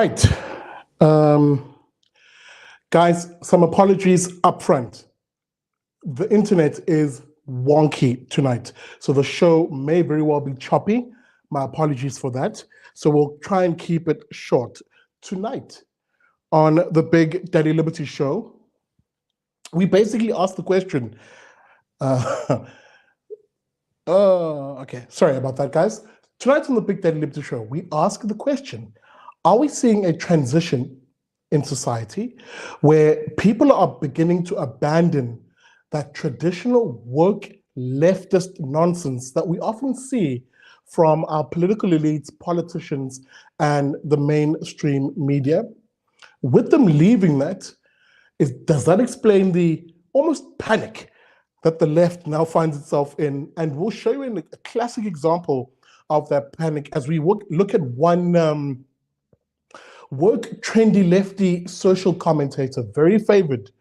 Right. Um, Guys, some apologies up front. The internet is wonky tonight, so the show may very well be choppy. My apologies for that. So we'll try and keep it short. Tonight on the Big Daddy Liberty show, we basically asked the question. Okay, sorry about that, guys. Tonight on the Big Daddy Liberty show, we ask the question, are we seeing a transition in society where people are beginning to abandon that traditional woke leftist nonsense that we often see from our political elites, politicians, and the mainstream media? With them leaving that, does that explain the almost panic that the left now finds itself in? And we'll show you a classic example of that panic as we look at one woke, trendy-lefty social commentator, very favored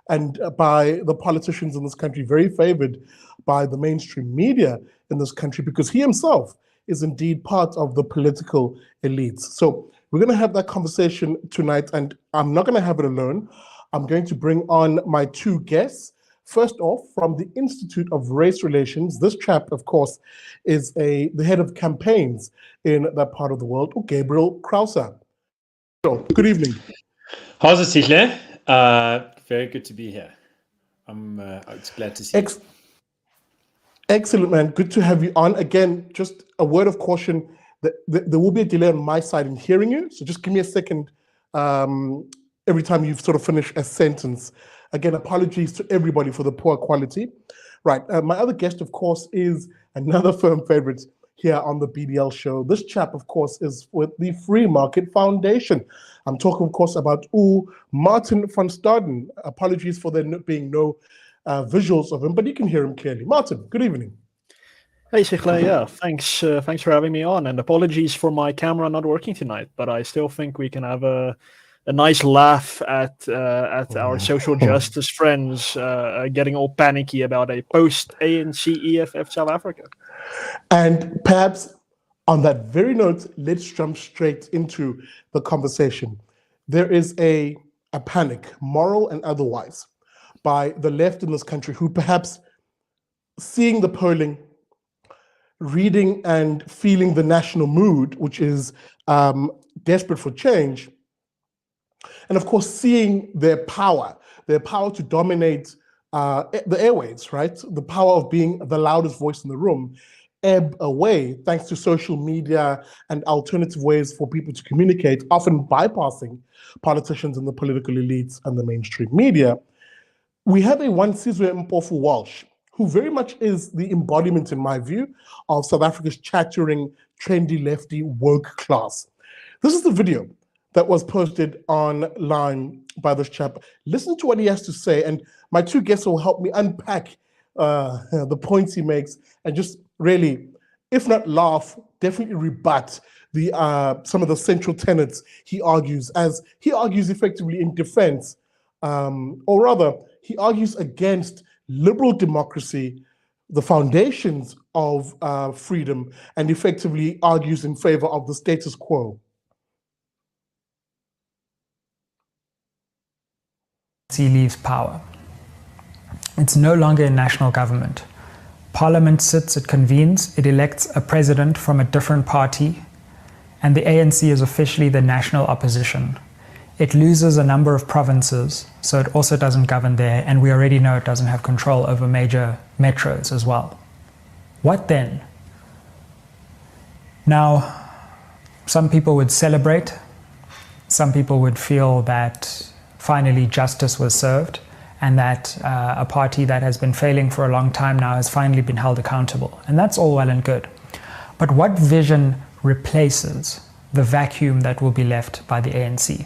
and by the politicians in this country, very favored by the mainstream media in this country, because he himself is indeed part of the political elites. So we're going to have that conversation tonight, and I'm not going to have it alone. I'm going to bring on my two guests. First off, from the Institute of Race Relations, this chap, of course, is the head of campaigns in that part of the world, Gabriel Crouse. Good evening. How's it, Sizwe? Very good to be here. It's glad to see you. Excellent, man. Good to have you on. Again, just a word of caution, that there will be a delay on my side in hearing you, so just give me a second every time you've sort of finished a sentence. Again, apologies to everybody for the poor quality. Right, my other guest, of course, is another firm favorite here on the BDL show. This chap, of course, is with the Free Market Foundation. I'm talking, of course, about Martin van Staden. Apologies for there being no visuals of him, but you can hear him clearly. Martin, good evening. Hey, Sizwe, yeah, thanks for having me on, and apologies for my camera not working tonight, but I still think we can have a nice laugh at our social justice friends getting all panicky about a post-ANC EFF South Africa. And perhaps on that very note, let's jump straight into the conversation. There is a panic, moral and otherwise, by the left in this country, who perhaps seeing the polling, reading and feeling the national mood, which is desperate for change, and of course seeing their power to dominate the airwaves, right? The power of being the loudest voice in the room ebb away thanks to social media and alternative ways for people to communicate, often bypassing politicians and the political elites and the mainstream media. We have one Sizwe Mpofu-Walsh, who very much is the embodiment, in my view, of South Africa's chattering, trendy, lefty, woke class. This is the video that was posted online by this chap. Listen to what he has to say, and my two guests will help me unpack the points he makes and just really, if not laugh, definitely rebut some of the central tenets he argues, as he argues effectively in defense, or rather, he argues against liberal democracy, the foundations of freedom, and effectively argues in favor of the status quo. Leaves power. It's no longer a national government. Parliament sits, it convenes, it elects a president from a different party, and the ANC is officially the national opposition. It loses a number of provinces, so it also doesn't govern there, and we already know it doesn't have control over major metros as well. What then? Now, some people would celebrate, some people would feel that finally justice was served, and that a party that has been failing for a long time now has finally been held accountable. And that's all well and good. But what vision replaces the vacuum that will be left by the ANC?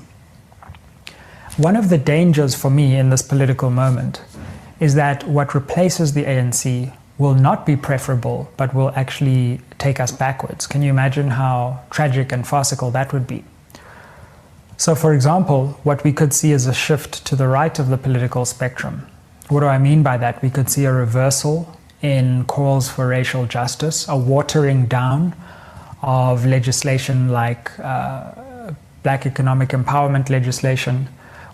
One of the dangers for me in this political moment is that what replaces the ANC will not be preferable, but will actually take us backwards. Can you imagine how tragic and farcical that would be? So, for example, what we could see is a shift to the right of the political spectrum. What do I mean by that? We could see a reversal in calls for racial justice, a watering down of legislation like black economic empowerment legislation,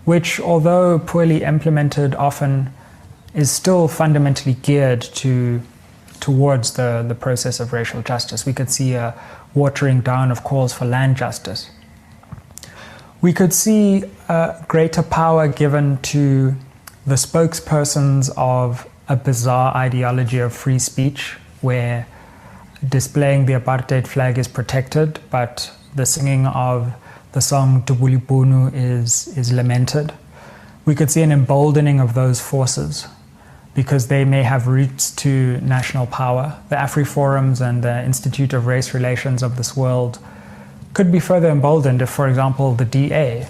which, although poorly implemented, often is still fundamentally geared towards the process of racial justice. We could see a watering down of calls for land justice. We could see greater power given to the spokespersons of a bizarre ideology of free speech, where displaying the apartheid flag is protected, but the singing of the song Dubuli Bunu is lamented. We could see an emboldening of those forces because they may have roots to national power. The AfriForums and the Institute of Race Relations of this world could be further emboldened if, for example, the DA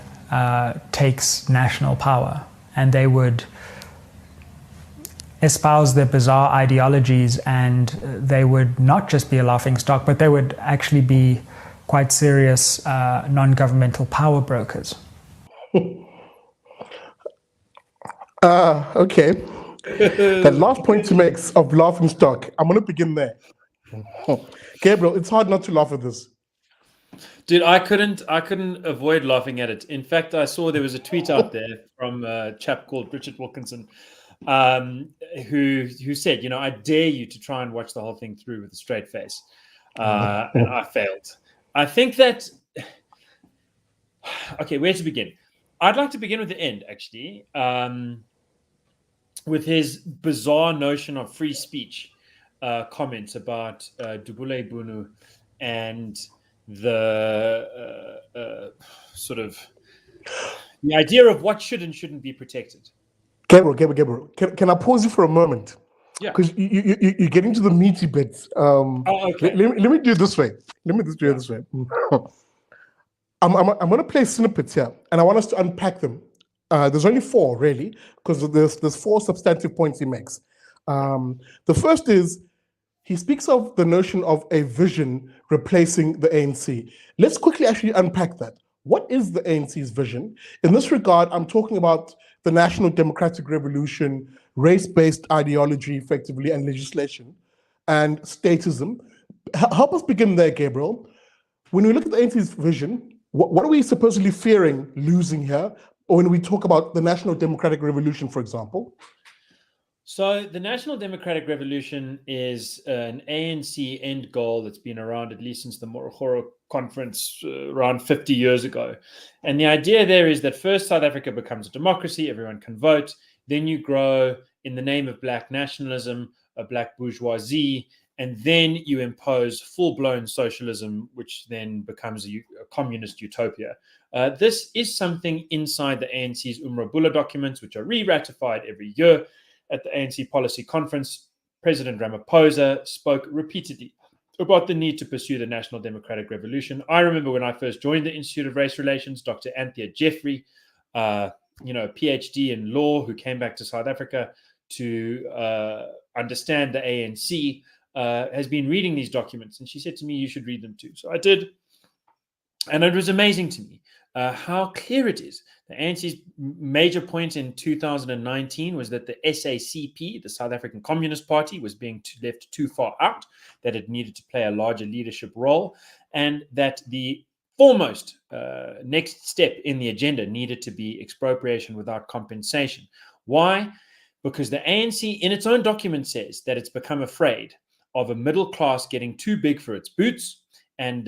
takes national power and they would espouse their bizarre ideologies, and they would not just be a laughingstock, but they would actually be quite serious non-governmental power brokers. Okay. That last point you make of laughingstock, I'm going to begin there. Gabriel, it's hard not to laugh at this. Dude, I couldn't avoid laughing at it. In fact, I saw there was a tweet out there from a chap called Richard Wilkinson, who said, I dare you to try and watch the whole thing through with a straight face. And I failed. I think that, okay, where to begin? I'd like to begin with the end, actually, with his bizarre notion of free speech comments about Dubule Bunu and the sort of the idea of what should and shouldn't be protected. Gabriel, can I pause you for a moment? Yeah. Because you're getting to the meaty bits. Okay. Let me do it this way. Let me do it this way. I'm going to play snippets here, and I want us to unpack them. There's only 4, really, because there's 4 substantive points he makes. The first is, he speaks of the notion of a vision replacing the ANC. Let's quickly actually unpack that. What is the ANC's vision? In this regard, I'm talking about the National Democratic Revolution, race-based ideology, effectively, and legislation, and statism. Help us begin there, Gabriel. When we look at the ANC's vision, what are we supposedly fearing losing here? Or when we talk about the National Democratic Revolution, for example? So the National Democratic Revolution is an ANC end goal that's been around at least since the Morogoro conference around 50 years ago. And the idea there is that first South Africa becomes a democracy, everyone can vote, then you grow in the name of black nationalism, a black bourgeoisie, and then you impose full-blown socialism, which then becomes a communist utopia. This is something inside the ANC's Umrabula documents, which are re-ratified every year. At the ANC policy conference, President Ramaphosa spoke repeatedly about the need to pursue the National Democratic Revolution. I remember when I first joined the Institute of Race Relations, Dr. Anthea Jeffrey, PhD in law, who came back to South Africa to understand the ANC, has been reading these documents. And she said to me, you should read them too. So I did. And it was amazing to me how clear it is. The ANC's major point in 2019 was that the SACP, the South African Communist Party, was being left too far out, that it needed to play a larger leadership role, and that the foremost next step in the agenda needed to be expropriation without compensation. Why? Because the ANC in its own document says that it's become afraid of a middle class getting too big for its boots and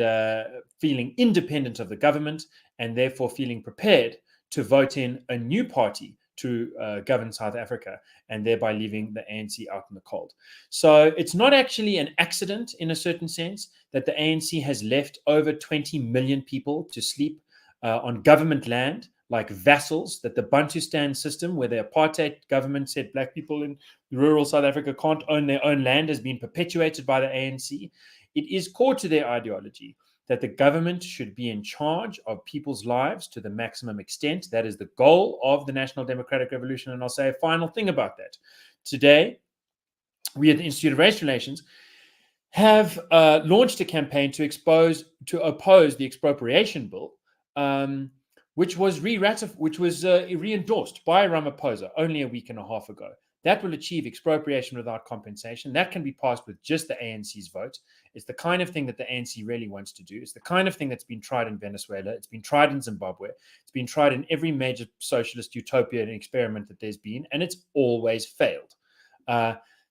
feeling independent of the government, and therefore feeling prepared to vote in a new party to govern South Africa, and thereby leaving the ANC out in the cold. So it's not actually an accident, in a certain sense, that the ANC has left over 20 million people to sleep on government land, like vassals, that the Bantustan system, where the apartheid government said black people in rural South Africa can't own their own land, has been perpetuated by the ANC. It is core to their ideology that the government should be in charge of people's lives to the maximum extent. That is the goal of the National Democratic Revolution. And I'll say a final thing about that. Today, we at the Institute of Race Relations have launched a campaign to oppose the expropriation bill, which was re-endorsed by Ramaphosa only a week and a half ago. That will achieve expropriation without compensation. That can be passed with just the ANC's vote. It's the kind of thing that the ANC really wants to do. It's the kind of thing that's been tried in Venezuela. It's been tried in Zimbabwe. It's been tried in every major socialist utopia and experiment that there's been, and it's always failed.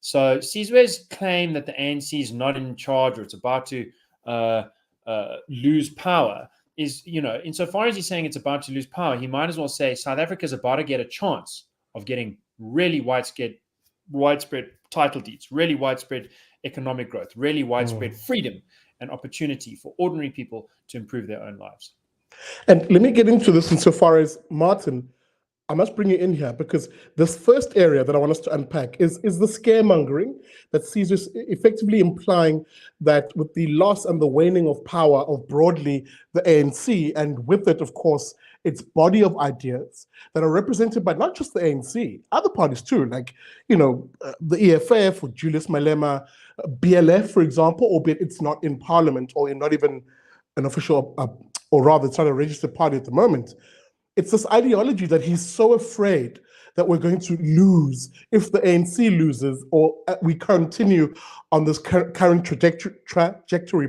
So Sizwe's claim that the ANC is not in charge or it's about to lose power is, insofar as he's saying it's about to lose power, he might as well say South Africa is about to get a chance of getting really widespread title deeds, really widespread economic growth, really widespread freedom and opportunity for ordinary people to improve their own lives. And let me get into this insofar as, Martin, I must bring you in here, because this first area that I want us to unpack is the scaremongering that Sizwe is effectively implying that with the loss and the waning of power of broadly the ANC, and with it, of course, its body of ideas that are represented by not just the ANC, other parties too, like, the EFF or Julius Malema, BLF, for example, albeit it's not in parliament or not even an official, or rather it's not a registered party at the moment. It's this ideology that he's so afraid that we're going to lose if the ANC loses, or we continue on this current trajectory,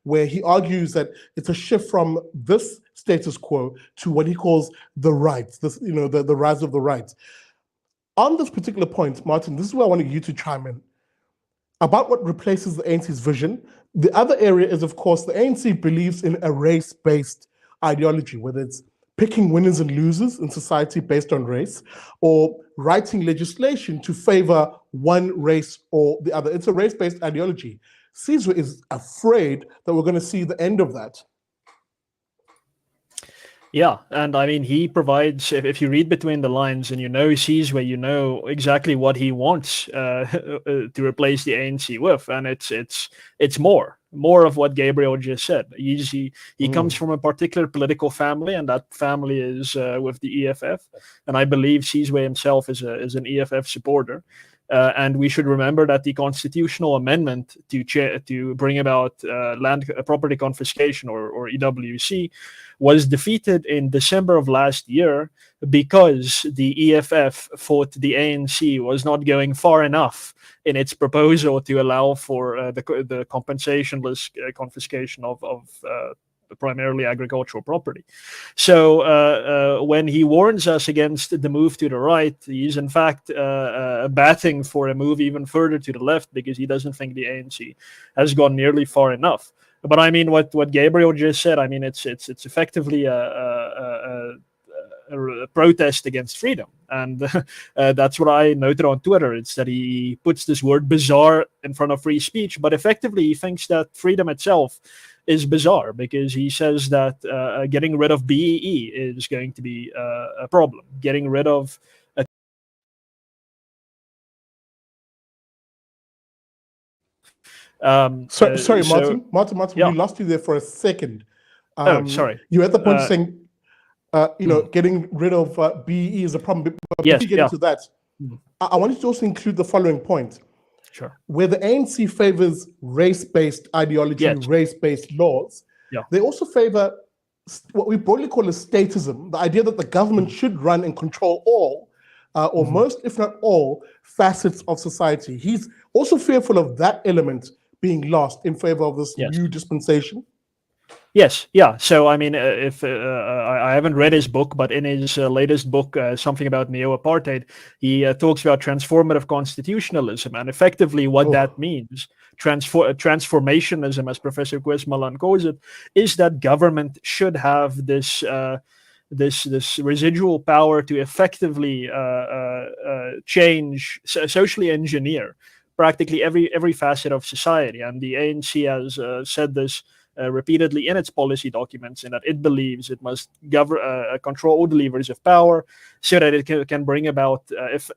where he argues that it's a shift from this status quo to what he calls the right, the rise of the right. On this particular point, Martin, this is where I wanted you to chime in about what replaces the ANC's vision. The other area is, of course, the ANC believes in a race-based ideology, whether it's picking winners and losers in society based on race, or writing legislation to favor one race or the other. It's a race-based ideology. Sizwe is afraid that we're going to see the end of that. Yeah, and I mean, he provides, if you read between the lines and Sizwe, you know exactly what he wants to replace the ANC with, and it's more of what Gabriel just said. He comes from a particular political family, and that family is with the EFF, and I believe Sizwe himself is an EFF supporter. And we should remember that the constitutional amendment to bring about land property confiscation, or EWC, was defeated in December of last year because the EFF thought the ANC was not going far enough in its proposal to allow for the compensationless confiscation of primarily agricultural property. So when he warns us against the move to the right, he's in fact batting for a move even further to the left, because he doesn't think the ANC has gone nearly far enough. But I mean, what Gabriel just said, I mean, it's effectively a protest against freedom, and that's what I noted on Twitter. It's that he puts this word bizarre in front of free speech, but effectively he thinks that freedom itself is bizarre, because he says that getting rid of BEE is going to be a problem. Getting rid of sorry, Martin. Yeah. We lost you there for a second. Sorry. You at the point saying, getting rid of BEE is a problem. But Yes, before you get into that, I wanted to also include the following point. Sure. Where the ANC favors race-based ideology, race-based laws, they also favor what we broadly call a statism, the idea that the government should run and control all, or most, if not all, facets of society. He's also fearful of that element being lost in favor of this new dispensation. Yes, yeah. So I mean, if I haven't read his book, but in his latest book, something about neo-apartheid, he talks about transformative constitutionalism, and effectively what that means, transformationism, as Professor Quismalan calls it, is that government should have this this residual power to effectively change, socially engineer practically every facet of society. And the ANC has said this repeatedly in its policy documents, in that it believes it must control all the levers of power so that it can bring about, if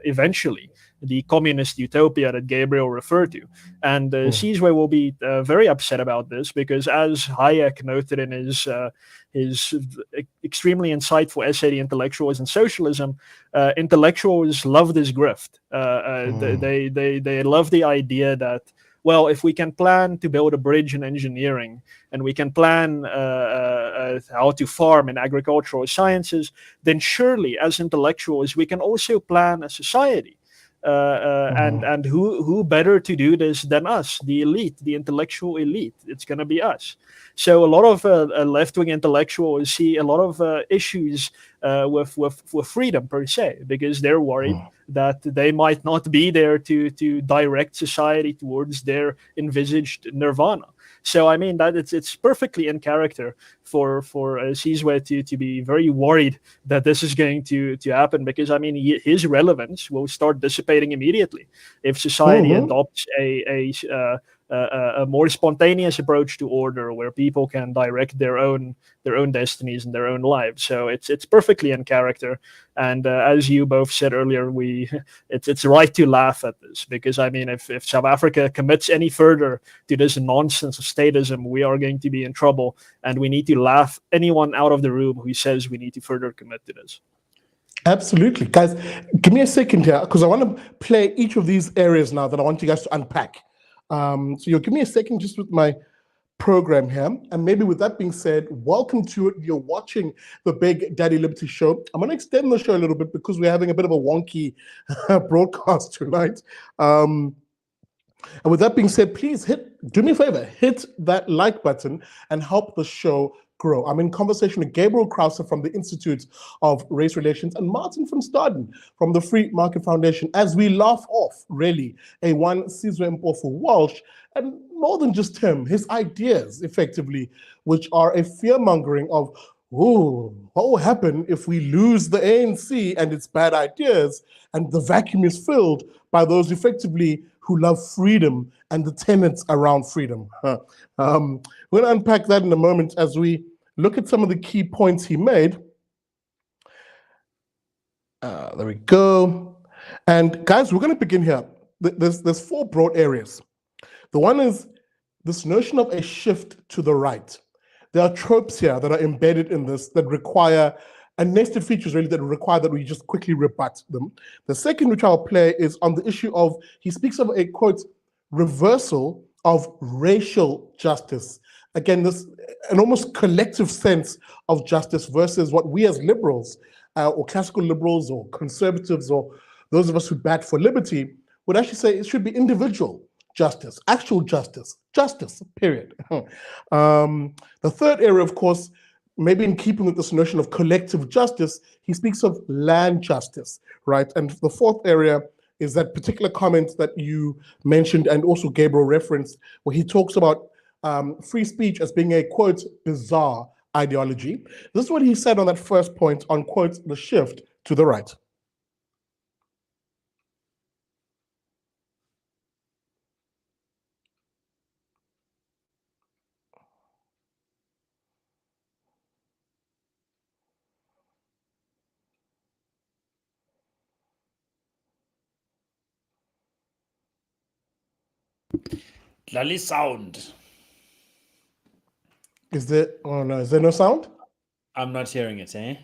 eventually, the communist utopia that Gabriel referred to. And Sizwe will be very upset about this, because as Hayek noted in his extremely insightful essay, The Intellectuals and Socialism, intellectuals love this grift. They love the idea that, well, if we can plan to build a bridge in engineering, and we can plan how to farm in agricultural sciences, then surely as intellectuals we can also plan a society. And who better to do this than us, the elite, the intellectual elite? It's going to be us. So a lot of left-wing intellectuals see a lot of issues with freedom per se, because they're worried that they might not be there to direct society towards their envisaged nirvana. So I mean that it's perfectly in character for Sizwe to be very worried that this is going to happen, because I mean his relevance will start dissipating immediately if society adopts a more spontaneous approach to order, where people can direct their own destinies and their own lives. So it's perfectly in character. And as you both said earlier, it's right to laugh at this, because I mean if South Africa commits any further to this nonsense of statism, we are going to be in trouble, and we need to laugh anyone out of the room who says we need to further commit to this. Absolutely. Guys, give me a second here, because I want to play each of these areas now that I want you guys to unpack. So you'll give me a second just with my program here. And maybe with that being said, welcome to it. You're watching the Big Daddy Liberty Show. I'm going to extend the show a little bit because we're having a bit of a wonky broadcast tonight. And with that being said, please do me a favor, hit that like button and help the show grow. I'm in conversation with Gabriel Crouse from the Institute of Race Relations and Martin from Staden from the Free Market Foundation, as we laugh off, really, one Sizwe Mpofu-Walsh, and more than just him, his ideas, effectively, which are a fear-mongering of, what will happen if we lose the ANC and its bad ideas, and the vacuum is filled by those effectively who love freedom and the tenets around freedom. We're going to unpack that in a moment as we look at some of the key points he made. There we go. And guys, we're going to begin here. There's four broad areas. The one is this notion of a shift to the right. There are tropes here that are embedded in this that require, and nested features really, that require that we just quickly rebut them. The second, which I'll play, is on the issue of, he speaks of a, quote, reversal of racial justice. Again, this an almost collective sense of justice versus what we as liberals, or classical liberals, or conservatives, or those of us who bat for liberty, would actually say it should be individual justice, actual justice, period. The third area, of course, maybe in keeping with this notion of collective justice, he speaks of land justice, right? And the fourth area is that particular comment that you mentioned and also Gabriel referenced, where he talks about free speech as being a, quote, bizarre ideology. This is what he said on that first point on, quote, the shift to the right. Lally sound. Is there, oh no, is there no sound? I'm not hearing it, eh?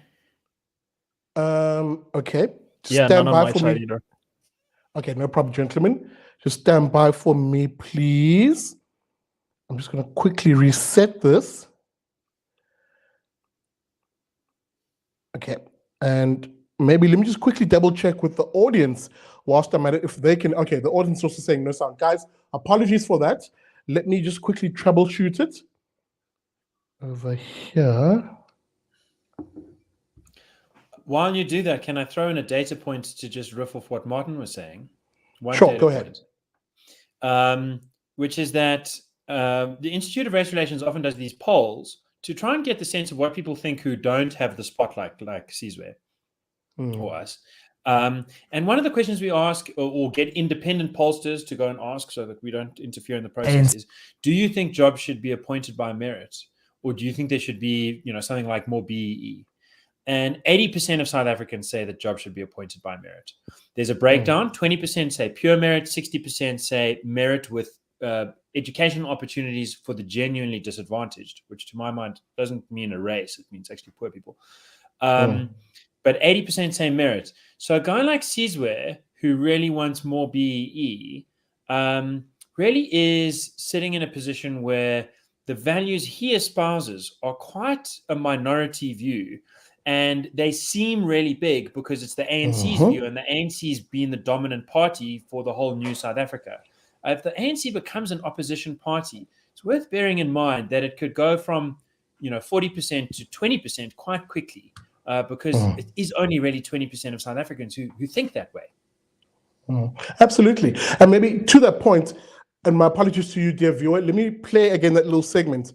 Okay. Yeah, stand none on by my for side me. either. Okay, no problem, gentlemen. Just stand by for me, please. I'm just going to quickly reset this. Okay, and maybe let me just quickly double check with the audience whilst I'm at it, if they can. Okay, the audience is also saying no sound. Guys, apologies for that. Let me just quickly troubleshoot it. Over here. While you do that, can I throw in a data point to just riff off what Martin was saying? One Sure, data go ahead. point, which is that the Institute of Race Relations often does these polls to try and get the sense of what people think who don't have the spotlight, like Sizwe or us. And one of the questions we ask, or get independent pollsters to go and ask so that we don't interfere in the process, is, do you think jobs should be appointed by merit? Or do you think there should be, something like more BEE? And 80% of South Africans say that jobs should be appointed by merit. There's a breakdown. 20% say pure merit, 60% say merit with educational opportunities for the genuinely disadvantaged, which to my mind doesn't mean a race. It means actually poor people. But 80% say merit. So a guy like Sizwe, who really wants more BEE, really is sitting in a position where the values he espouses are quite a minority view. And they seem really big because it's the ANC's view, and the ANC's been the dominant party for the whole new South Africa. If the ANC becomes an opposition party, it's worth bearing in mind that it could go from 40% to 20% quite quickly, because it is only really 20% of South Africans who think that way. Absolutely. And maybe to that point, and my apologies to you, dear viewer, let me play again that little segment.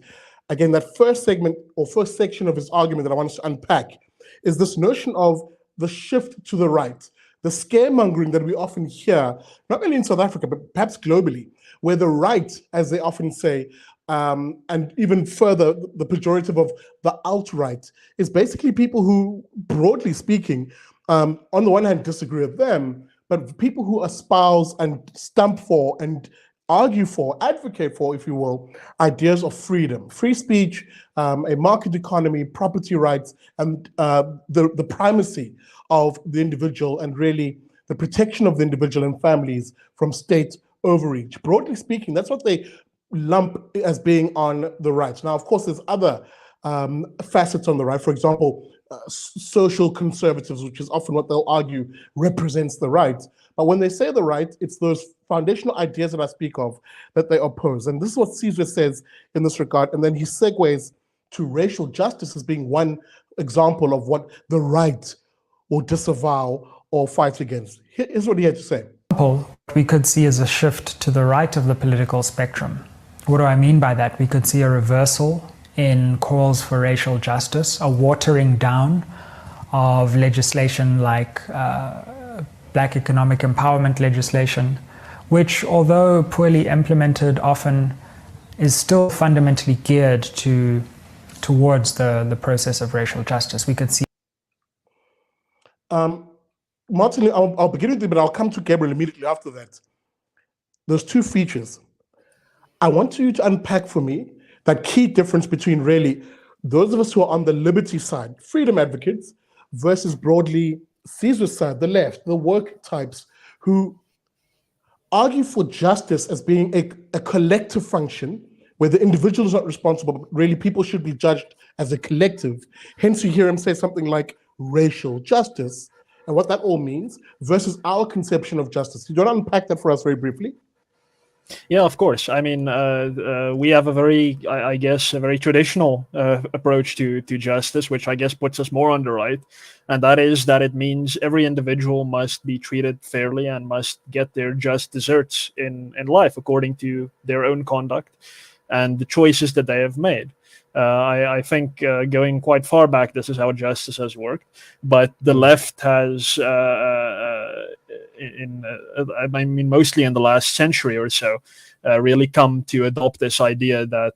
Again, that first segment or first section of his argument that I want us to unpack is this notion of the shift to the right, the scaremongering that we often hear, not only in South Africa, but perhaps globally, where the right, as they often say, and even further, the pejorative of the alt-right, is basically people who, broadly speaking, on the one hand disagree with them, but people who espouse and stump for and argue for, advocate for, if you will, ideas of freedom, free speech, a market economy, property rights, and the primacy of the individual, and really the protection of the individual and families from state overreach. Broadly speaking, that's what they lump as being on the right. Now, of course, there's other facets on the right. For example, social conservatives, which is often what they'll argue represents the right. But when they say the right, it's those foundational ideas that I speak of that they oppose. And this is what Sizwe says in this regard. And then he segues to racial justice as being one example of what the right will disavow or fight against. Here's what he had to say. We could see as a shift to the right of the political spectrum. What do I mean by that? We could see a reversal in calls for racial justice, a watering down of legislation like Black economic empowerment legislation, which, although poorly implemented, often is still fundamentally geared towards the process of racial justice. We could see. Martin, I'll begin with you, but I'll come to Gabriel immediately after that. Those two features. I want you to unpack for me that key difference between really those of us who are on the liberty side, freedom advocates, versus broadly Sizwe's side, the left, the work types, who argue for justice as being a collective function where the individual is not responsible, but really people should be judged as a collective. Hence you hear him say something like racial justice and what that all means versus our conception of justice. You don't unpack that for us very briefly? Yeah, of course. I mean, we have a very, I guess, a very traditional approach to justice, which I guess puts us more on the right. And that is that it means every individual must be treated fairly and must get their just deserts in life according to their own conduct and the choices that they have made. I think going quite far back, this is how justice has worked. But the left has, I mean, mostly in the last century or so, really come to adopt this idea that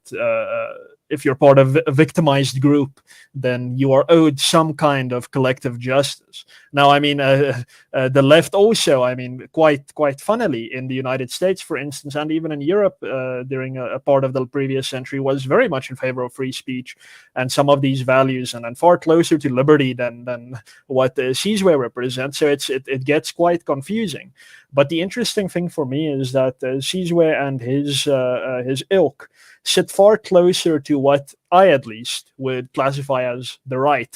if you're part of a victimized group, then you are owed some kind of collective justice. Now, I mean, the left also, I mean, quite funnily in the United States, for instance, and even in Europe during a part of the previous century, was very much in favor of free speech and some of these values, and far closer to liberty than what Sizwe represents. So it gets quite confusing. But the interesting thing for me is that Sizwe and his ilk sit far closer to what I, at least, would classify as the right,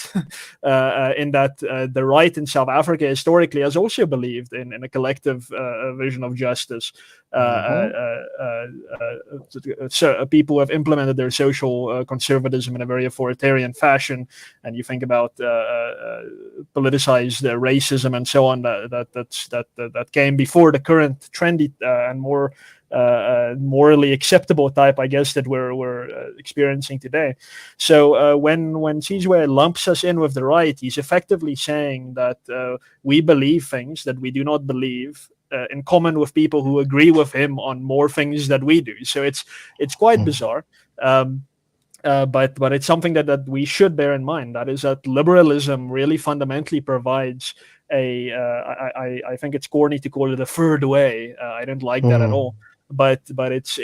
in that the right in South Africa historically has also believed in a collective vision of justice. So people have implemented their social conservatism in a very authoritarian fashion, and you think about politicized racism and so on that came before the current trendy and more morally acceptable type, I guess, that we're experiencing today. So when Sizwe lumps us in with the right, he's effectively saying that we believe things that we do not believe in common with people who agree with him on more things that we do. So it's quite bizarre. But it's something that we should bear in mind. That is that liberalism really fundamentally provides I think it's corny to call it a third way. I don't like that at all. But it's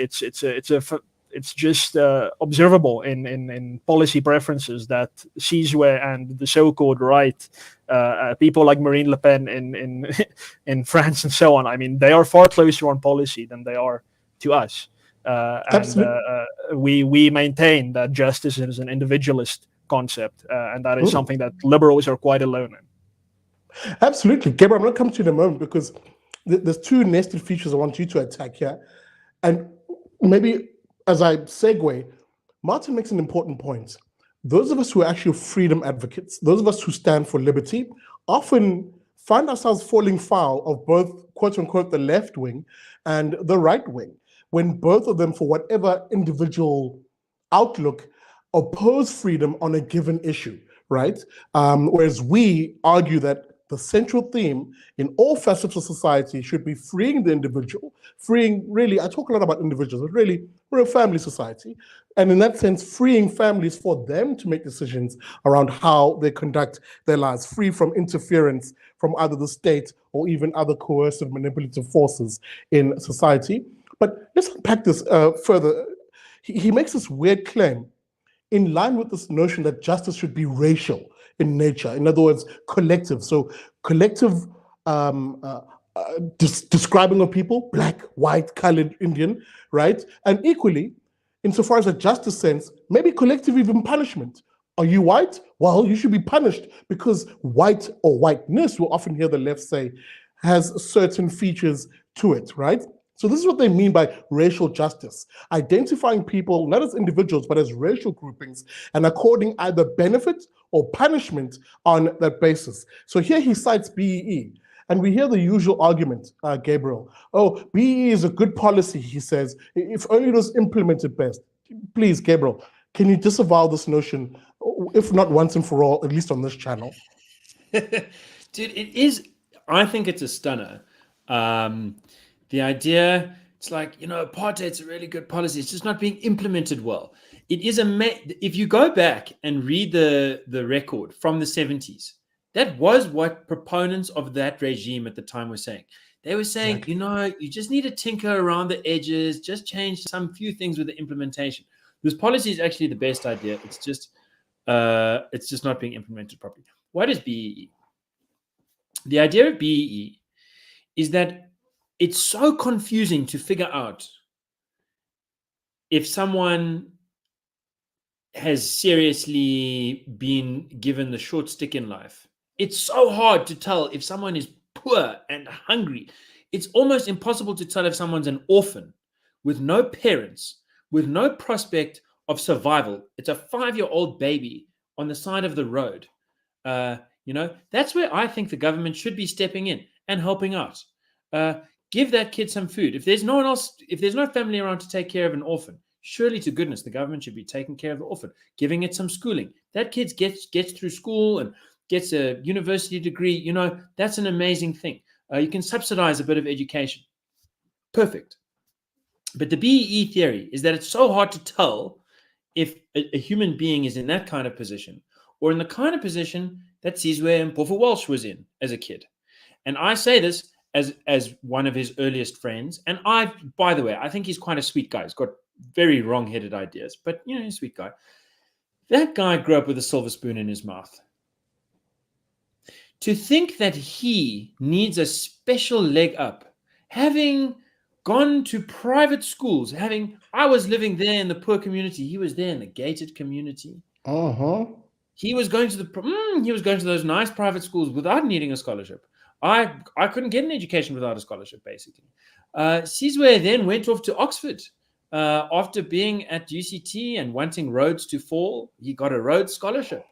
just observable in policy preferences that Sizwe and the so-called right, people like Marine Le Pen in France and so on, I mean, they are far closer on policy than they are to us. And we maintain that justice is an individualist concept, and that is something that liberals are quite alone in. Absolutely. Gabriel, I'm going to come to you in a moment because there's two nested features I want you to attack here. And maybe as I segue, Martin makes an important point. Those of us who are actually freedom advocates, those of us who stand for liberty, often find ourselves falling foul of both, quote unquote, the left wing and the right wing, when both of them, for whatever individual outlook, oppose freedom on a given issue, right? Whereas we argue that the central theme in all facets of society should be freeing the individual, freeing, really, I talk a lot about individuals, but really, we're a family society. And in that sense, freeing families for them to make decisions around how they conduct their lives, free from interference from either the state or even other coercive, manipulative forces in society. But let's unpack this further. He makes this weird claim in line with this notion that justice should be racial in nature. In other words, collective. So collective describing of people, black, white, colored, Indian, right? And equally, insofar as a justice sense, maybe collective even punishment. Are you white? Well, you should be punished because white or whiteness, we'll often hear the left say, has certain features to it, right? So this is what they mean by racial justice, identifying people not as individuals, but as racial groupings and according either benefit or punishment on that basis. So here he cites BEE, and we hear the usual argument, Gabriel. Oh, BEE is a good policy, he says, if only it was implemented best. Please, Gabriel, can you disavow this notion, if not once and for all, at least on this channel? Dude, it is, I think it's a stunner. The idea, it's like, apartheid's a really good policy. It's just not being implemented well. It is if you go back and read the record from the 70s, that was what proponents of that regime at the time were saying. They were saying, exactly. You just need to tinker around the edges, just change some few things with the implementation. This policy is actually the best idea. It's just not being implemented properly. What is BEE? The idea of BEE is that it's so confusing to figure out if someone has seriously been given the short stick in life. It's so hard to tell if someone is poor and hungry. It's almost impossible to tell if someone's an orphan with no parents, with no prospect of survival. It's a 5-year-old baby on the side of the road. That's where I think the government should be stepping in and helping out. Give that kid some food. If there's no one else, if there's no family around to take care of an orphan, surely to goodness, the government should be taking care of the orphan, giving it some schooling. That kid gets through school and gets a university degree. That's an amazing thing. You can subsidize a bit of education. Perfect. But the BEE theory is that it's so hard to tell if a human being is in that kind of position or in the kind of position that Sizwe Mpofu-Walsh was in as a kid. And I say this as one of his earliest friends. And by the way, I think he's quite a sweet guy. He's got very wrong-headed ideas, but he's a sweet guy. That guy grew up with a silver spoon in his mouth. To think that he needs a special leg up, having gone to private schools, I was living there in the poor community. He was there in the gated community. He was going to those nice private schools without needing a scholarship. I couldn't get an education without a scholarship, basically. Sizwe then went off to Oxford after being at UCT and wanting Rhodes to fall. He got a Rhodes scholarship.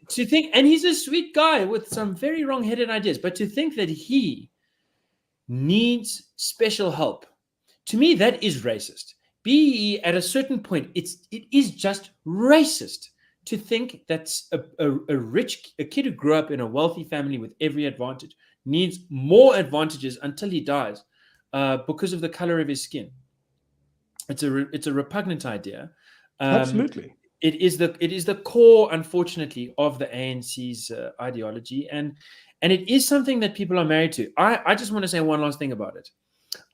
to think, and he's a sweet guy with some very wrong-headed ideas, but to think that he needs special help, to me, that is racist. BEE, at a certain point, it is just racist to think that a kid who grew up in a wealthy family with every advantage needs more advantages until he dies because of the color of his skin. It's a repugnant idea. Absolutely. It is the core, unfortunately, of the ANC's ideology, and it is something that people are married to. I just want to say one last thing about it.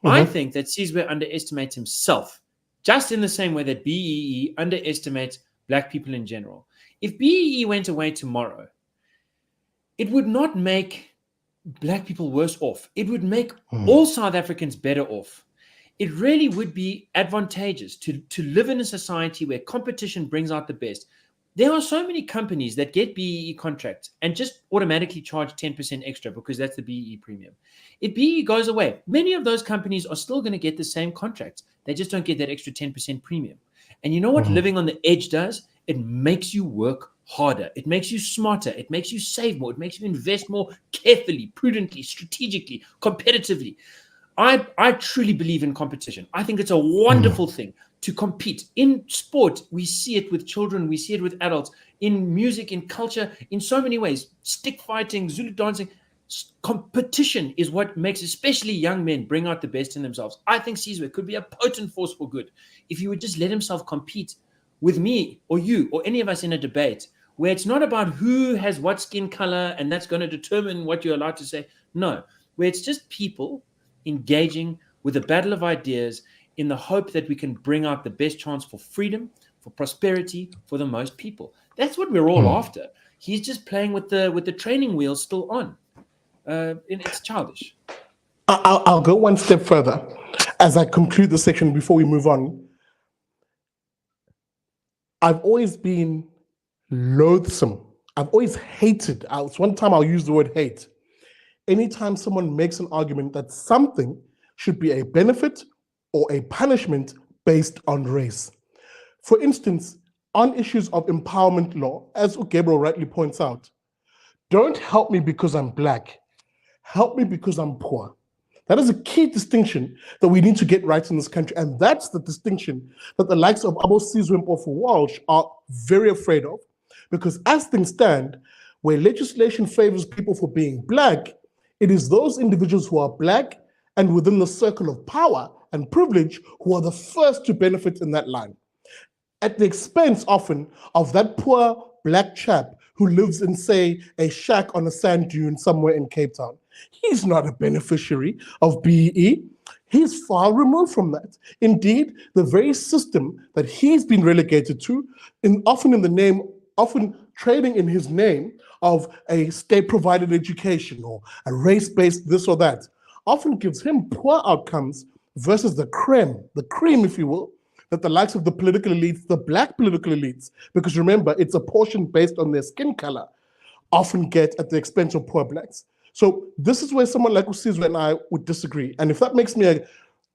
I think that Sizwe underestimates himself, just in the same way that BEE underestimates Black people in general. If BEE went away tomorrow, it would not make Black people worse off. It would make all South Africans better off. it really would be advantageous to live in a society where competition brings out the best. There are so many companies that get BEE contracts and just automatically charge 10% extra because that's the BEE premium. If BEE goes away, many of those companies are still going to get the same contracts. They just don't get that extra 10% premium. And you know what living on the edge does? It makes you work harder. It makes you smarter. It makes you save more. It makes you invest more carefully, prudently, strategically, competitively. I truly believe in competition. I think it's a wonderful thing to compete. In sport, we see it with children, we see it with adults, in music, in culture, in so many ways. Stick fighting, Zulu dancing. Competition is what makes especially young men bring out the best in themselves. I think Sizwe could be a potent force for good if he would just let himself compete with me or you or any of us in a debate where it's not about who has what skin color and that's going to determine what you're allowed to say. No, where it's just people engaging with a battle of ideas in the hope that we can bring out the best chance for freedom, for prosperity, for the most people. That's what we're all after. He's just playing with the training wheels still on. It's childish. I'll go one step further as I conclude the section before we move on. I've always been loathsome. I've always hated. One time I'll use the word hate. Anytime someone makes an argument that something should be a benefit or a punishment based on race. For instance, on issues of empowerment law, as Gabriel rightly points out, don't help me because I'm black, help me because I'm poor. That is a key distinction that we need to get right in this country, and that's the distinction that the likes of Sizwe Mpofu-Walsh are very afraid of, because as things stand, where legislation favors people for being black, it is those individuals who are black and within the circle of power and privilege who are the first to benefit in that line, at the expense often of that poor black chap who lives in, say, a shack on a sand dune somewhere in Cape Town. He's not a beneficiary of BEE. He's far removed from that. Indeed, the very system that he's been relegated to, often trading in his name of a state-provided education or a race-based this or that, often gives him poor outcomes versus the cream, if you will, that the likes of the political elites, the black political elites, because remember, it's a portion based on their skin color, often get at the expense of poor blacks. So this is where someone like Sizwe and I would disagree. And if that makes me a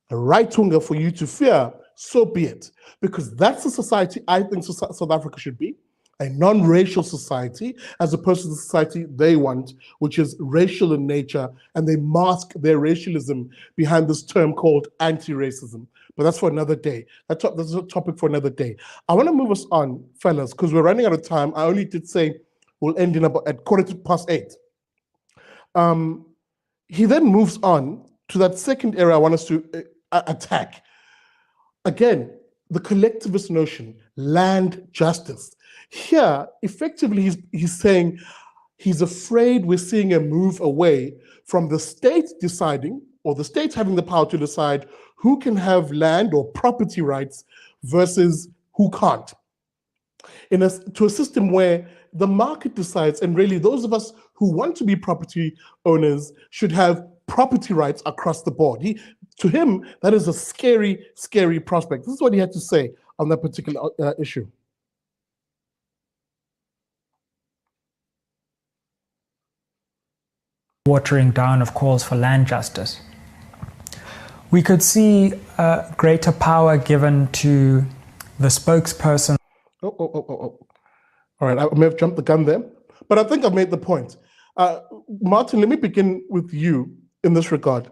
right-winger for you to fear, so be it. Because that's the society I think South Africa should be, a non-racial society, as opposed to the society they want, which is racial in nature, and they mask their racialism behind this term called anti-racism. But that's for another day. That's a topic for another day. I want to move us on, fellas, because we're running out of time. I only did say we'll end at 8:15. He then moves on to that second area I want us to attack. Again, the collectivist notion, land justice. Here, effectively, he's saying he's afraid we're seeing a move away from the state deciding, or the state having the power to decide who can have land or property rights versus who can't. To a system where the market decides, and really those of us who want to be property owners should have property rights across the board. To him, that is a scary, scary prospect. This is what he had to say on that particular issue. Watering down of calls for land justice. We could see greater power given to the spokesperson. All right, I may have jumped the gun there, but I think I've made the point. Martin, let me begin with you in this regard.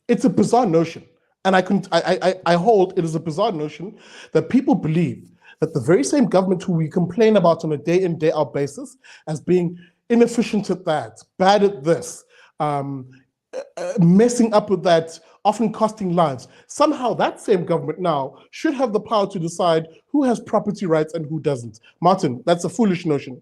It's a bizarre notion, and I hold it is a bizarre notion that people believe that the very same government who we complain about on a day in, day out basis as being inefficient at that, bad at this, messing up with that, often costing lives. Somehow that same government now should have the power to decide who has property rights and who doesn't. Martin, that's a foolish notion.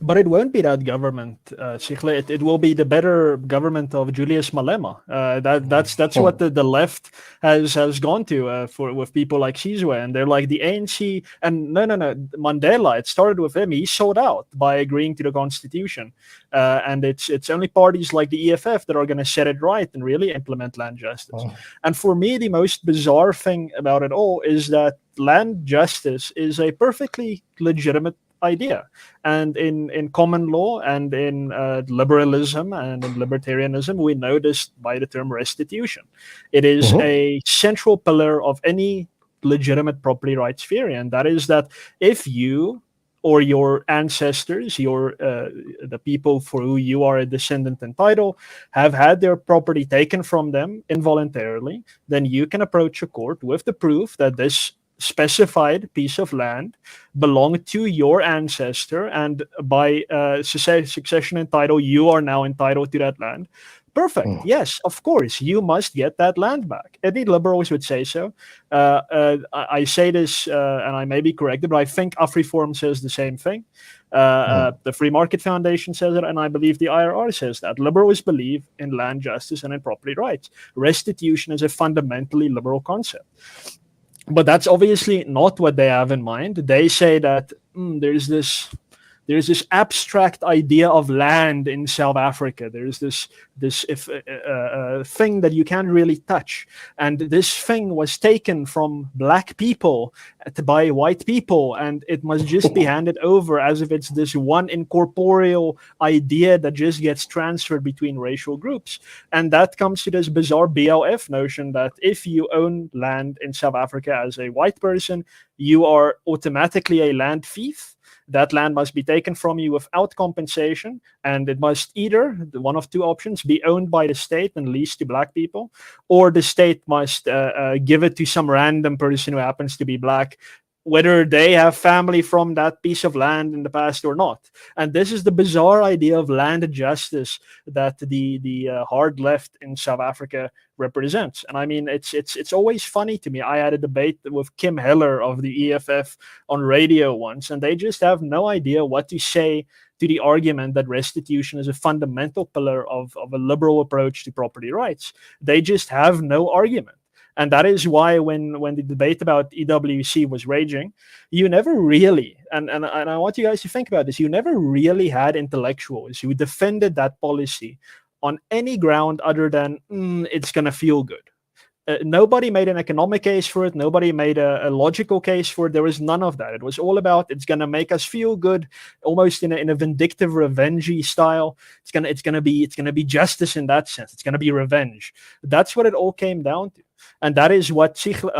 But it won't be that government, Sizwe. It will be the better government of Julius Malema. That's what the left has gone to with people like Sizwe, and they're like the ANC. And no, Mandela. It started with him. He sold out by agreeing to the constitution, and it's only parties like the EFF that are going to set it right and really implement land justice. And for me, the most bizarre thing about it all is that land justice is a perfectly legitimate idea, and in common law and in liberalism and in libertarianism, we know this by the term restitution. It is a central pillar of any legitimate property rights theory, and that is that if you or your ancestors, the people for who you are a descendant and title, have had their property taken from them involuntarily, then you can approach a court with the proof that this specified piece of land belonged to your ancestor, and by succession in title, you are now entitled to that land. Perfect. Yes, of course, you must get that land back. Any liberals would say so. I say this, and I may be corrected, but I think AfriForum says the same thing. The Free Market Foundation says it, and I believe the IRR says that. Liberals believe in land justice and in property rights. Restitution is a fundamentally liberal concept. But that's obviously not what they have in mind. They say that there's this abstract idea of land in South Africa. There's this thing that you can't really touch, and this thing was taken from black people by white people, and it must just be handed over as if it's this one incorporeal idea that just gets transferred between racial groups. And that comes to this bizarre BLF notion that if you own land in South Africa as a white person, you are automatically a land thief. That land must be taken from you without compensation, and it must either, one of two options, be owned by the state and leased to black people, or the state must give it to some random person who happens to be black, whether they have family from that piece of land in the past or not. And this is the bizarre idea of land justice that the hard left in South Africa represents. And I mean, it's always funny to me. I had a debate with Kim Heller of the EFF on radio once, and they just have no idea what to say to the argument that restitution is a fundamental pillar of a liberal approach to property rights. They just have no argument. And that is why when the debate about EWC was raging, you never really, and I want you guys to think about this, you never really had intellectuals who defended that policy on any ground other than, it's going to feel good. Nobody made an economic case for it. Nobody made a logical case for it. There was none of that. It was all about, it's going to make us feel good, almost in a vindictive, revengey style. It's going to be justice in that sense. It's going to be revenge. That's what it all came down to. And that is what Sizwe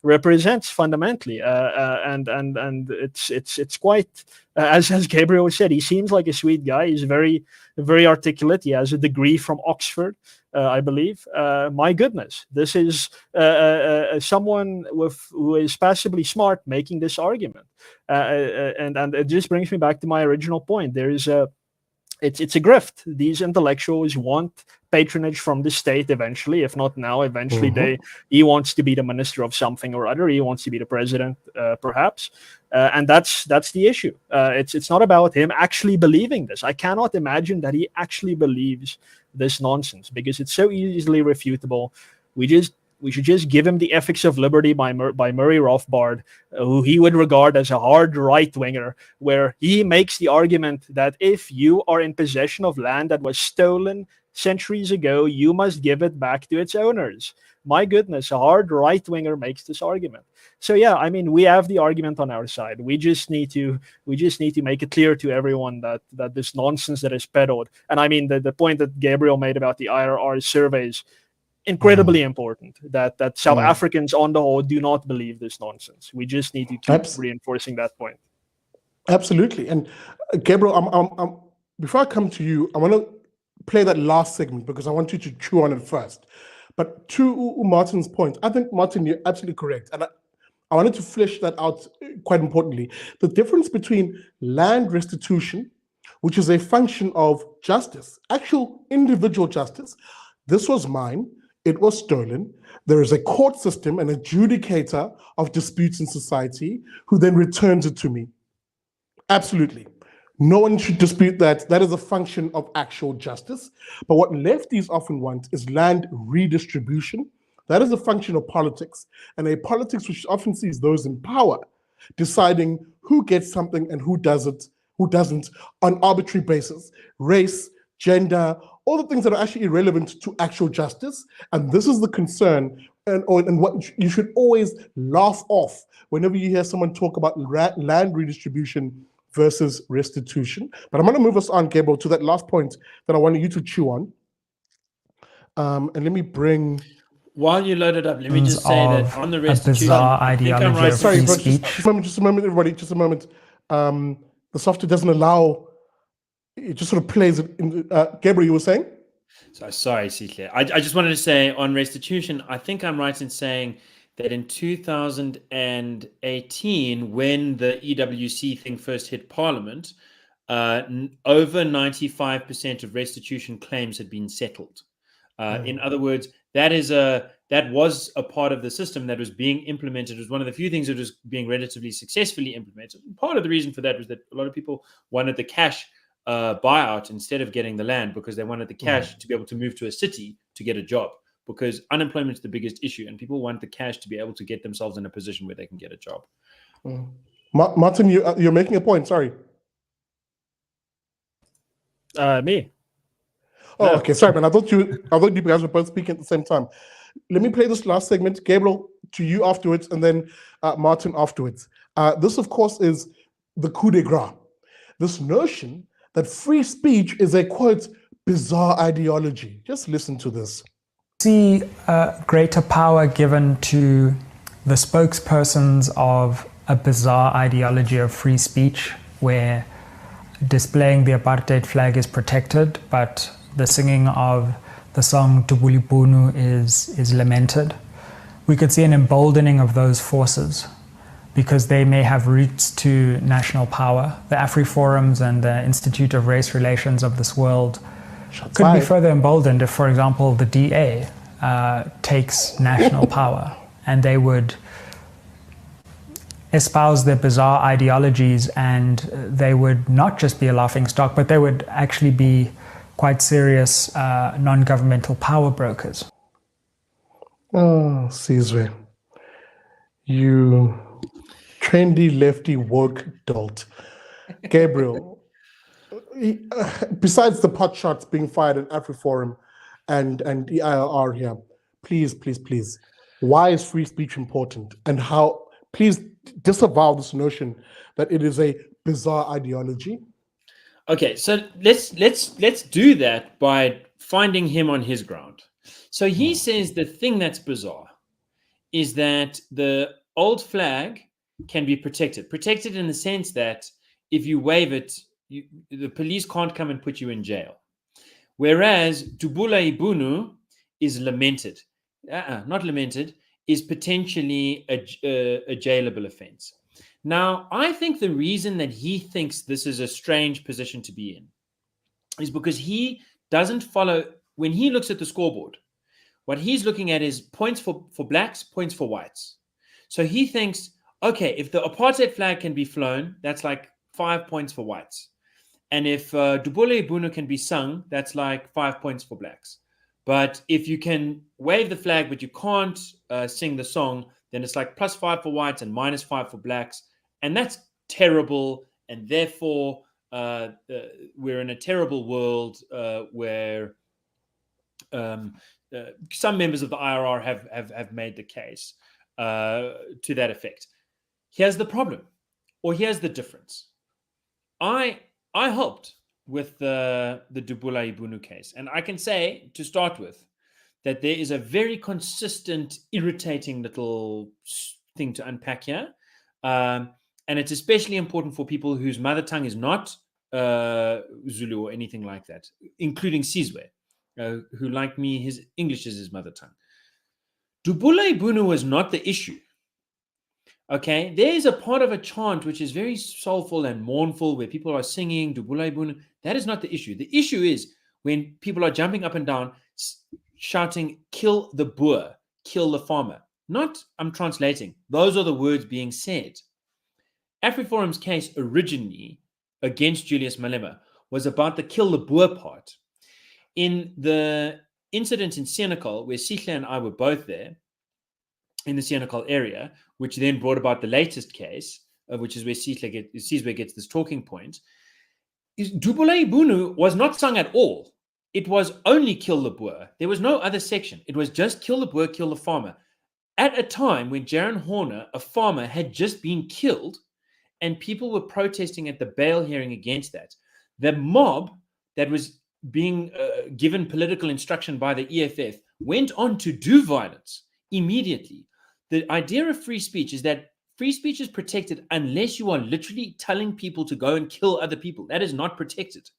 represents fundamentally. And it's quite, as Gabriel said, he seems like a sweet guy. He's very, very articulate. He has a degree from Oxford, I believe. My goodness, this is someone who is passably smart making this argument. And it just brings me back to my original point. There is it's a grift. These intellectuals want patronage from the state eventually, if not now, eventually he wants to be the minister of something or other. He wants to be the president, perhaps. And that's the issue. It's not about him actually believing this. I cannot imagine that he actually believes this nonsense, because it's so easily refutable. We should just give him the Ethics of Liberty by Murray Rothbard, who he would regard as a hard right-winger, where he makes the argument that if you are in possession of land that was stolen centuries ago, you must give it back to its owners. My goodness, a hard right-winger makes this argument. So yeah, I mean, we have the argument on our side. We just need to make it clear to everyone that this nonsense that is peddled, and I mean the point that Gabriel made about the IRR surveys, incredibly important, that South Africans on the whole do not believe this nonsense. We just need to keep reinforcing that point. Absolutely. And Gabriel, before I come to you, I want to play that last segment because I want you to chew on it first. But to Martin's point, I think, Martin, you're absolutely correct. And I wanted to flesh that out quite importantly. The difference between land restitution, which is a function of justice, actual individual justice. This was mine. It was stolen. There is a court system, an adjudicator of disputes in society, who then returns it to me. Absolutely. No one should dispute that. That is a function of actual justice. But what lefties often want is land redistribution. That is a function of politics, and a politics which often sees those in power deciding who gets something and who doesn't on arbitrary basis. Race, gender, all the things that are actually irrelevant to actual justice. And this is the concern and what you should always laugh off whenever you hear someone talk about land redistribution versus restitution. But I'm going to move us on, Gabriel, to that last point that I wanted you to chew on. And let me bring... While you load it up, let me just say that on the restitution, bizarre I think I'm ideology right. of Sorry, free bro, speech. just a moment, everybody, just a moment. The software doesn't allow, it just sort of plays it in. Gabriel, you were saying? So sorry, Sizwe. I just wanted to say on restitution, I think I'm right in saying that in 2018, when the EWC thing first hit Parliament, over 95% of restitution claims had been settled. In other words, that was a part of the system that was being implemented. It was one of the few things that was being relatively successfully implemented. And part of the reason for that was that a lot of people wanted the cash buyout instead of getting the land, because they wanted the cash to be able to move to a city to get a job, because unemployment is the biggest issue and people want the cash to be able to get themselves in a position where they can get a job. Martin, you're making a point. Sorry. Me. Oh, okay. Sorry, man. I thought you guys were both speaking at the same time. Let me play this last segment, Gabriel, to you afterwards, and then Martin afterwards. This, of course, is the coup de grace. This notion that free speech is a, quote, bizarre ideology. Just listen to this. See greater power given to the spokespersons of a bizarre ideology of free speech, where displaying the apartheid flag is protected, but the singing of the song Tubulibunu is lamented. We could see an emboldening of those forces because they may have roots to national power. The AfriForums and the Institute of Race Relations of this world could be further emboldened if, for example, the DA takes national power and they would espouse their bizarre ideologies, and they would not just be a laughingstock, but they would actually be quite serious non-governmental power brokers. Oh, Sizwe, you trendy lefty woke dolt. Gabriel, besides the pot shots being fired at AfriForum and EILR here, please, why is free speech important, and how? Please disavow this notion that it is a bizarre ideology. Okay, so let's do that by finding him on his ground. So he says the thing that's bizarre is that the old flag can be protected in the sense that if you wave it, the police can't come and put you in jail. Whereas Dubula Ibunu is lamented, not lamented, is potentially a jailable offense. Now, I think the reason that he thinks this is a strange position to be in is because he doesn't follow, when he looks at the scoreboard, what he's looking at is points for blacks, points for whites. So he thinks, okay, if the apartheid flag can be flown, that's like 5 points for whites. And if Dubula Ibunu can be sung, that's like 5 points for blacks. But if you can wave the flag, but you can't sing the song, then it's like +5 for whites and -5 for blacks. And that's terrible. And therefore, we're in a terrible world where some members of the IRR have made the case to that effect. Here's the problem, or here's the difference. I helped with the Dubula Ibunu case. And I can say, to start with, that there is a very consistent, irritating little thing to unpack here. And it's especially important for people whose mother tongue is not Zulu or anything like that, including Sizwe, who, like me, his English is his mother tongue. Dubula Ibunu was not the issue. Okay, there is a part of a chant which is very soulful and mournful, where people are singing Dubula Ibunu. That is not the issue. The issue is when people are jumping up and down, shouting, "Kill the boer, kill the farmer." Not, I'm translating. Those are the words being said. AfriForum's case originally against Julius Malema was about the kill the Boer part. In the incident in Senekal, where Sizwe and I were both there, in the Senekal area, which then brought about the latest case, which is where Sizwe gets this talking point, Dubule Ibunu was not sung at all. It was only kill the Boer. There was no other section. It was just kill the Boer, kill the farmer. At a time when Jaron Horner, a farmer, had just been killed and people were protesting at the bail hearing against that. The mob that was being given political instruction by the EFF went on to do violence immediately. The idea of free speech is that free speech is protected unless you are literally telling people to go and kill other people. That is not protected.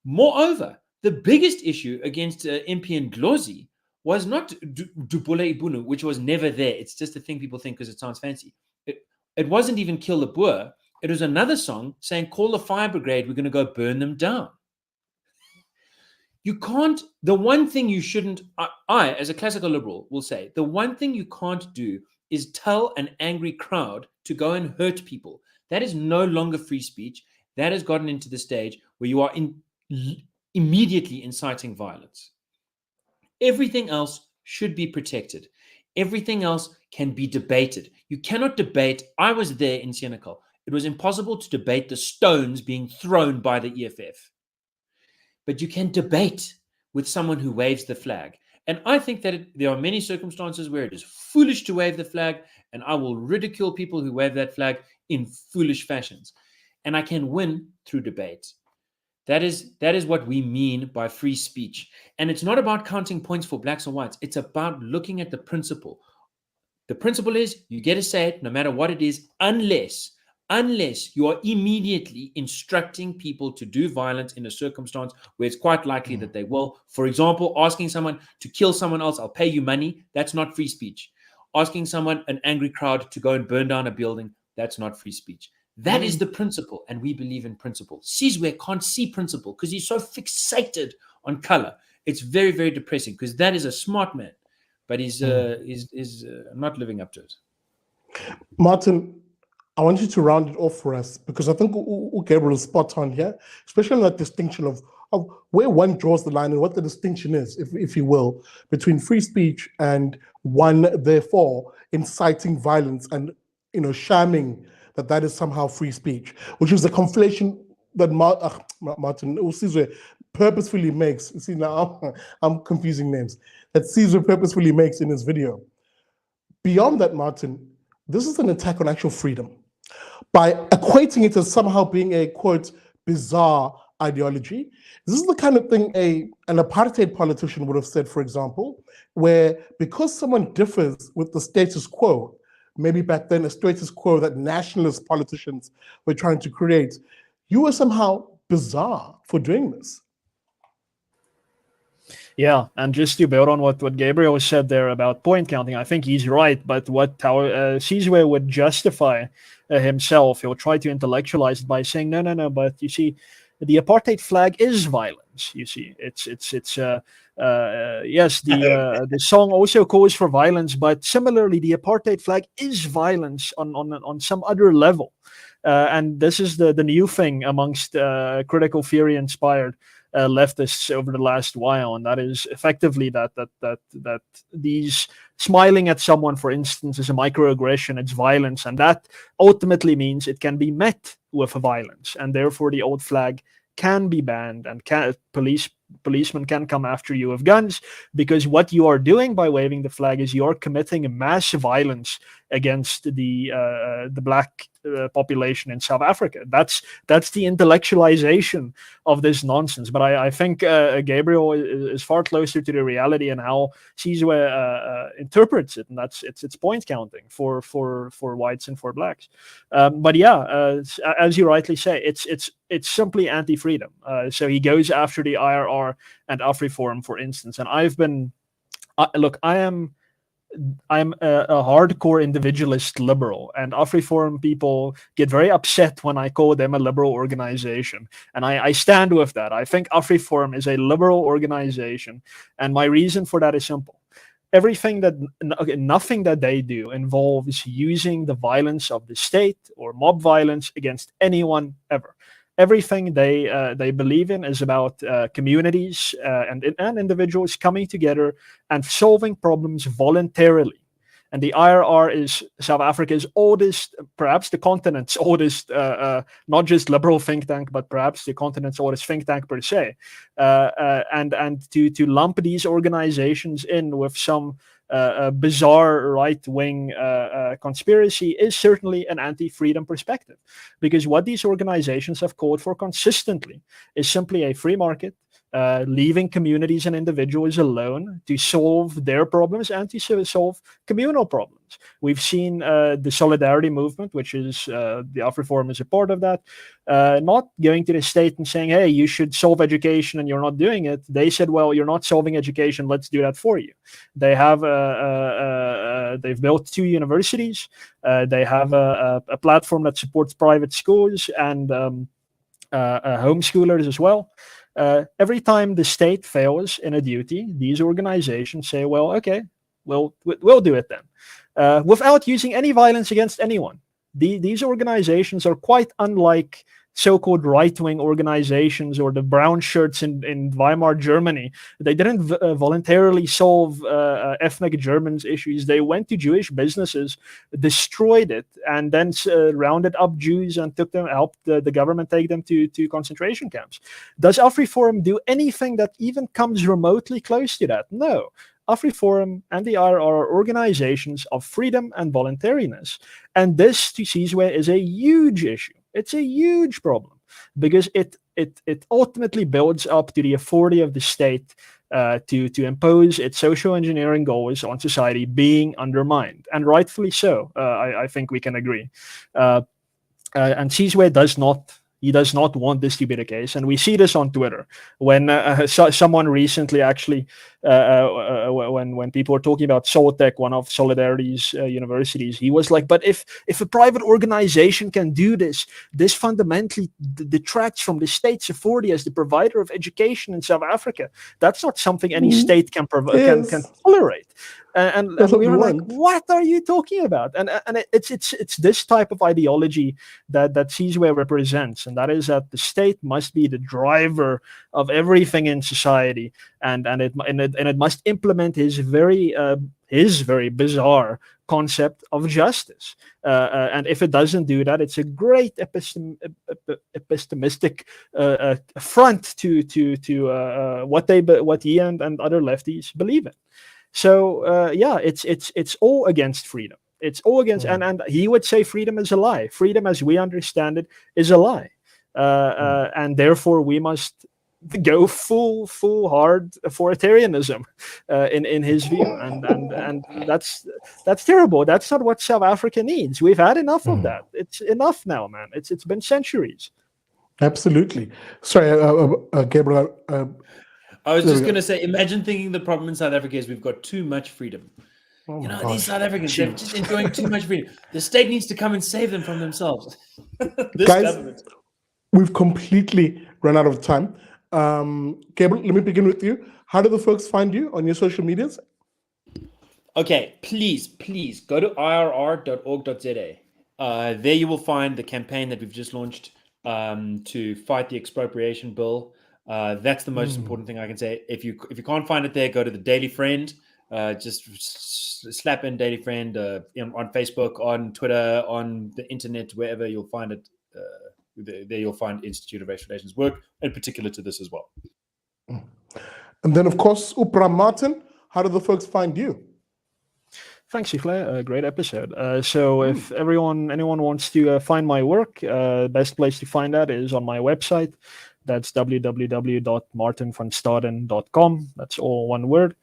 Moreover, the biggest issue against MP Ndlozi was not Dubule Ibunu, which was never there. It's just a thing people think because it sounds fancy. It wasn't even kill the Boer. It was another song saying, call the fire brigade, we're going to go burn them down. You can't, the one thing you shouldn't, I, as a classical liberal, will say, the one thing you can't do is tell an angry crowd to go and hurt people. That is no longer free speech. That has gotten into the stage where you are immediately inciting violence. Everything else should be protected. Everything else can be debated. You cannot debate. I was there in Senekal. It was impossible to debate the stones being thrown by the EFF. But you can debate with someone who waves the flag. And I think that there are many circumstances where it is foolish to wave the flag, and I will ridicule people who wave that flag in foolish fashions. And I can win through debate. That is what we mean by free speech. And it's not about counting points for blacks or whites. It's about looking at the principle. The principle is you get to say it no matter what it is, unless you are immediately instructing people to do violence in a circumstance where it's quite likely that they will. For example, asking someone to kill someone else, I'll pay you money. That's not free speech. Asking someone, an angry crowd, to go and burn down a building, that's not free speech. That is the principle, and we believe in principle. Sizwe can't see principle because he's so fixated on color. It's very, very depressing because that is a smart man, but he's not living up to it. Martin, I want you to round it off for us because I think Gabriel is spot on here, especially on that distinction of where one draws the line and what the distinction is, if you will, between free speech and one, therefore, inciting violence and shamming that is somehow free speech, which is the conflation that Martin Sizwe purposefully makes. You see, now I'm confusing names. That Sizwe purposefully makes in his video. Beyond that, Martin, this is an attack on actual freedom. By equating it as somehow being a, quote, bizarre ideology, this is the kind of thing an apartheid politician would have said, for example, where because someone differs with the status quo, maybe back then a status quo that nationalist politicians were trying to create, you were somehow bizarre for doing this. Yeah, and just to build on what Gabriel said there about point counting, I think he's right, but how Sizwe would justify himself, he'll try to intellectualize it by saying, no, but you see, the apartheid flag is violence. You see, it's yes, the song also calls for violence, but similarly, the apartheid flag is violence on some other level, and this is the new thing amongst critical theory inspired leftists over the last while, and that is effectively that these smiling at someone, for instance, is a microaggression, it's violence, and that ultimately means it can be met with violence, and therefore the old flag can be banned, and policemen can come after you with guns, because what you are doing by waving the flag is you're committing mass violence against the black population in South Africa. That's the intellectualization of this nonsense. But I think Gabriel is far closer to the reality and how Sizwe interprets it, and it's point counting for whites and for blacks. But yeah, as you rightly say, it's simply anti-freedom. So he goes after the IRR and AfriForum, for instance. And I'm a hardcore individualist liberal, and AfriForum people get very upset when I call them a liberal organization, and I stand with that. I think AfriForum is a liberal organization, and my reason for that is simple. Nothing that they do involves using the violence of the state or mob violence against anyone ever. Everything they believe in is about communities and individuals coming together and solving problems voluntarily. And the IRR is South Africa's oldest, perhaps the continent's oldest, not just liberal think tank, but perhaps the continent's oldest think tank per se. And to lump these organizations in with some bizarre right-wing conspiracy is certainly an anti-freedom perspective. Because what these organizations have called for consistently is simply a free market, leaving communities and individuals alone to solve their problems and to solve communal problems. We've seen the Solidarity movement, which is the AfriForum is a part of that, not going to the state and saying, hey, you should solve education and you're not doing it. They said, well, you're not solving education, let's do that for you. They have they've built 2 universities. They have a platform that supports private schools and homeschoolers as well. Every time the state fails in a duty, these organizations say, well, okay, we'll do it then, without using any violence against anyone. These organizations are quite unlike so-called right-wing organizations or the brown shirts in Weimar Germany. They didn't voluntarily solve ethnic Germans' issues. They went to Jewish businesses, destroyed it, and then rounded up Jews and helped the government take them to concentration camps. Does AfriForum do anything that even comes remotely close to that? No. AfriForum and the IRR are organizations of freedom and voluntariness. And this, to Sizwe, is a huge issue. It's a huge problem because it ultimately builds up to the authority of the state to impose its social engineering goals on society being undermined, and rightfully so. I think we can agree. And Sizwe does not. He does not want this to be the case, and we see this on Twitter when someone recently actually, when people were talking about Soltech, one of Solidarity's universities, he was like, "But if a private organization can do this, this fundamentally detracts from the state's authority as the provider of education in South Africa. That's not something any state can tolerate." And we were like, what are you talking about? And it's this type of ideology that Sizwe represents, and that is that the state must be the driver of everything in society, and it must implement his very bizarre concept of justice. And if it doesn't do that, it's a great epistemistic affront to what he and other lefties believe in. So it's all against freedom. It's all against, and he would say freedom is a lie. Freedom, as we understand it, is a lie, and therefore we must go full hard authoritarianism in his view, and that's terrible. That's not what South Africa needs. We've had enough of that. It's enough now, man. It's been centuries. Absolutely. Sorry, Gabriel. I was just going to say, imagine thinking the problem in South Africa is we've got too much freedom. These South Africans, they're just enjoying too much freedom. The state needs to come and save them from themselves. Guys, we've completely run out of time. Gabriel, let me begin with you. How do the folks find you on your social medias? Okay, please go to irr.org.za. There you will find the campaign that we've just launched to fight the expropriation bill. That's the most important thing I can say. If you can't find it there, go to the Daily Friend. Just slap in Daily Friend on Facebook, on Twitter, on the internet, wherever you'll find it. There you'll find Institute of Race Relations work, in particular to this as well. And then, of course, Upra Martin, how do the folks find you? Thanks, Sizwe. Great episode. So if anyone wants to find my work, best place to find that is on my website. That's www.martinvanstaden.com. That's all one word.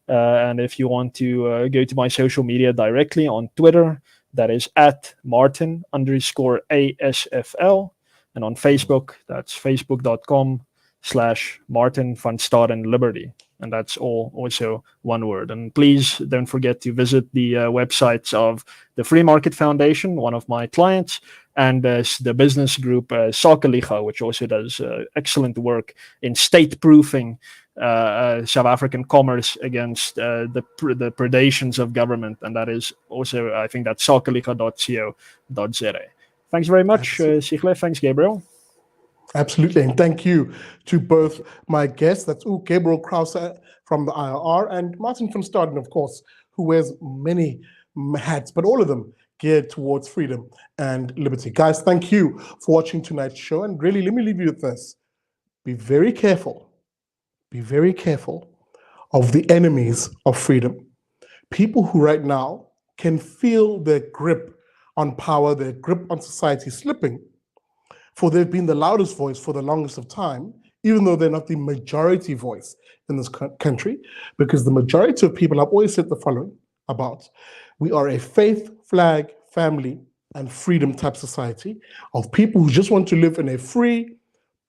And if you want to go to my social media directly on Twitter, that is @Martin_ASFL. And on Facebook, that's facebook.com/MartinVanStadenLiberty. And that's all also one word. And please don't forget to visit the websites of the Free Market Foundation, one of my clients, and the business group Sakeliga, which also does excellent work in state-proofing South African commerce against the predations of government. And that is also, I think, that's sakeliga.co.za. Thanks very much, Sizwe. Thanks, Gabriel. Absolutely, and thank you to both my guests. That's Gabriel Crouse from the IRR and Martin from Staden, of course, who wears many hats, but all of them geared towards freedom and liberty. Guys, thank you for watching tonight's show, and really, let me leave you with this. Be very careful of the enemies of freedom. People who right now can feel their grip on power, their grip on society slipping, for they've been the loudest voice for the longest of time, even though they're not the majority voice in this country, because the majority of people have always said the following about, we are a faith, flag, family, and freedom type society of people who just want to live in a free,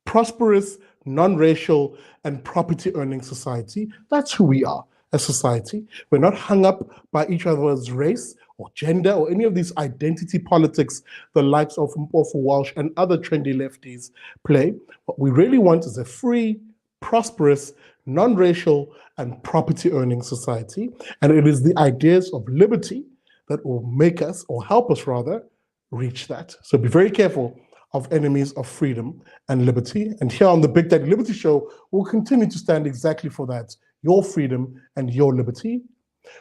prosperous, non-racial, and property-earning society. That's who we are as society. We're not hung up by each other's race or gender or any of these identity politics the likes of Mpofu-Walsh and other trendy lefties play. What we really want is a free, prosperous, non-racial, and property-earning society. And it is the ideas of liberty that will make us, or help us rather, reach that. So be very careful of enemies of freedom and liberty. And here on the Big Daddy Liberty Show, we'll continue to stand exactly for that, your freedom and your liberty.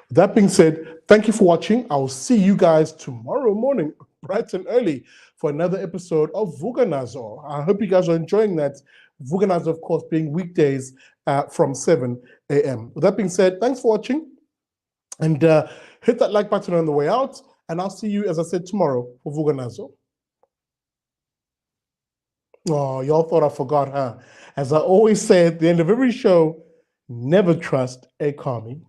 With that being said, thank you for watching. I will see you guys tomorrow morning, bright and early, for another episode of Vuganazo. I hope you guys are enjoying that. Vuganazo, of course, being weekdays from 7 a.m. With that being said, thanks for watching. And hit that like button on the way out. And I'll see you, as I said, tomorrow for Vuganazo. Oh, y'all thought I forgot, huh? As I always say at the end of every show, never trust a commie.